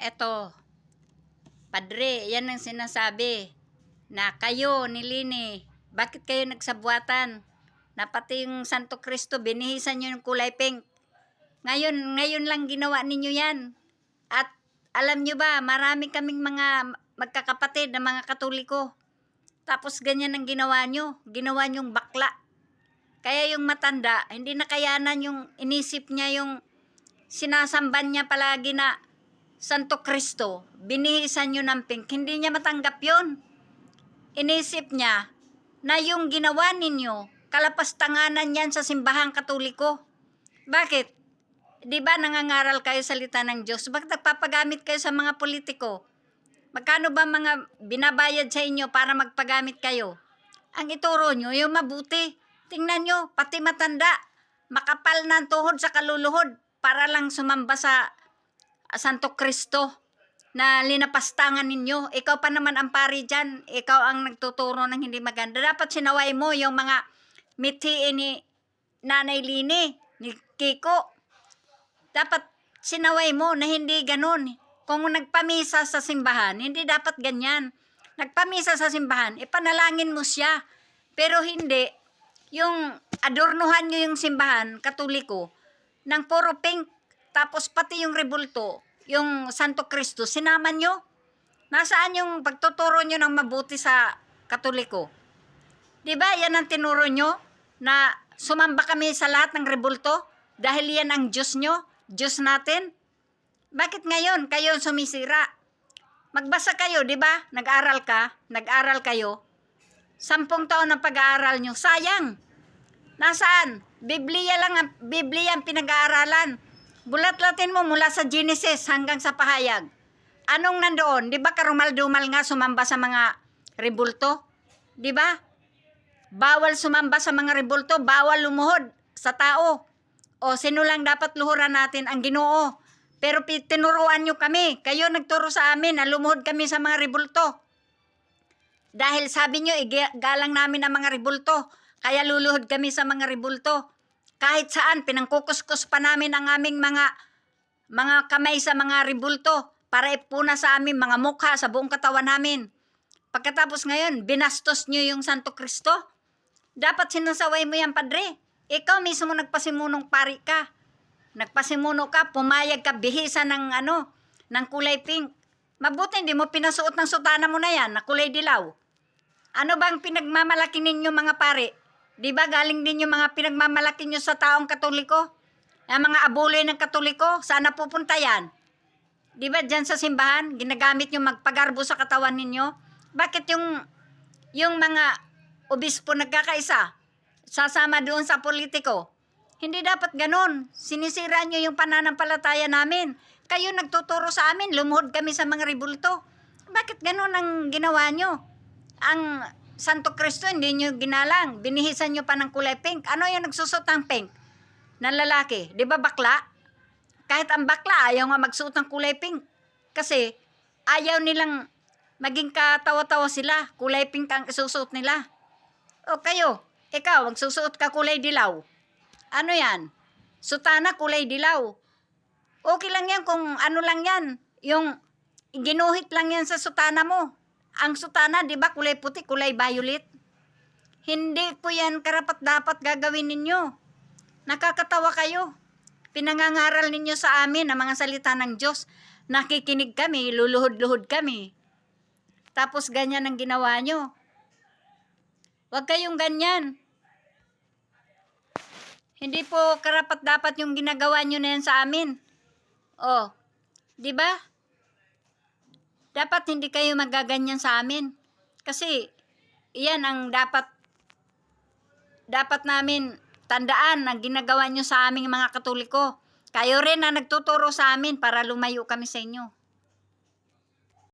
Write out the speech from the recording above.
Eto, Padre, yan ang sinasabi na kayo ni Lini, bakit kayo nagsabuatan? Na pati yung Santo Cristo, binihisan nyo yung kulay pink. Ngayon lang ginawa ninyo yan. At alam nyo ba, marami kaming mga magkakapatid na mga Katoliko. Tapos ganyan ang ginawa nyo. Ginawa nyong bakla. Kaya yung matanda, hindi nakayanan yung inisip niya yung sinasamban niya palagi na Santo Cristo. Binihisan nyo ng pink. Hindi niya matanggap yun. Inisip niya na yung ginawa ninyo, kalapastanganan yan sa simbahang Katoliko. Bakit? Di ba nangangaral kayo salita ng Diyos? Bakit nagpapagamit kayo sa mga politiko? Magkano ba mga binabayad sa inyo para magpagamit kayo? Ang ituro nyo, yung mabuti. Tingnan nyo, pati matanda, makapal na ang tuhod sa kaluluhod para lang sumamba sa Santo Cristo na linapastangan ninyo. Ikaw pa naman ang pari dyan. Ikaw ang nagtuturo ng hindi maganda. Dapat sinaway mo yung mga mitiin ni Nanay Lini, ni Kiko. Dapat sinaway mo na hindi ganun. Kung nagpamisa sa simbahan, hindi dapat ganyan. Nagpamisa sa simbahan, ipanalangin mo siya. Pero hindi, yung adornuhan nyo yung simbahan, Katoliko, ng puro pink, tapos pati yung rebulto, yung Santo Cristo, sinama nyo. Nasaan yung pagtuturo nyo ng mabuti sa Katoliko? Diba yan ang tinuro nyo? Na sumamba kami sa lahat ng rebulto? Dahil yan ang Diyos nyo? Diyos natin? Bakit ngayon kayo sumisira? Magbasa kayo, di ba? Nag-aral kayo. 10 taon ng pag-aaral nyo, sayang. Nasaan? Biblia ang pinag-aaralan. Bulat-latin mo mula sa Genesis hanggang sa Pahayag. Anong nandoon? Di ba karumal-dumal nga sumamba sa mga rebulto? Di ba? Bawal sumamba sa mga rebulto, bawal lumuhod sa tao. O sino lang dapat luhuran natin? Ang Ginoo. Pero tinuruan nyo kami. Kayo nagturo sa amin na lumuhod kami sa mga rebulto. Dahil sabi nyo, galang namin ang mga rebulto. Kaya luluhod kami sa mga rebulto. Kahit saan, pinangkukuskus pa namin ang aming mga kamay sa mga rebulto para ipuna sa amin mga mukha sa buong katawan namin. Pagkatapos ngayon, binastos nyo yung Santo Cristo. Dapat sinasaway mo yan, Padre. Ikaw mismo nagpasimunong pari ka. Nagpasimuno ka, pumayag ka, bihisa ng ng kulay pink. Mabuti hindi mo pinasuot ng sutana mo na yan, na kulay dilaw. Ano bang pinagmamalaki ninyo mga pari? Di ba galing din yung mga pinagmamalaki nyo sa taong Katoliko? Ang mga abuloy ng Katoliko, sana pupunta yan. Di ba dyan sa simbahan, ginagamit nyo magpagarbo sa katawan ninyo? Bakit yung mga obispo nagkakaisa? Sasama doon sa politiko? Hindi dapat ganun. Sinisira nyo yung pananampalataya namin. Kayo nagtuturo sa amin, lumuhod kami sa mga rebulto. Bakit ganun ang ginawa nyo? Ang Santo Cristo hindi nyo ginalang. Binihisan nyo pa ng kulay pink. Ano yung nagsusot ng pink? Na lalaki. Di ba bakla? Kahit ang bakla, ayaw nga magsuot ng kulay pink. Kasi ayaw nilang maging katawa-tawa sila. Kulay pink ang isusuot nila. O kayo, ikaw, magsusuot ka kulay dilaw. Ano yan? Sutana kulay dilaw. Okay lang yan kung ano lang yan. Yung ginuhit lang yan sa sutana mo. Ang sutana, di ba kulay puti, kulay violet? Hindi po yan karapat-dapat gagawin ninyo. Nakakatawa kayo. Pinangangaral ninyo sa amin ang mga salita ng Diyos. Nakikinig kami, luluhod-luhod kami. Tapos ganyan ang ginawa nyo. Huwag kayong ganyan. Hindi po karapat-dapat yung ginagawa nyo na yan sa amin. Oh, di ba? Dapat hindi kayo magaganyan sa amin. Kasi, iyan ang dapat namin tandaan na ginagawa nyo sa aming mga Katoliko. Kayo rin na nagtuturo sa amin para lumayo kami sa inyo.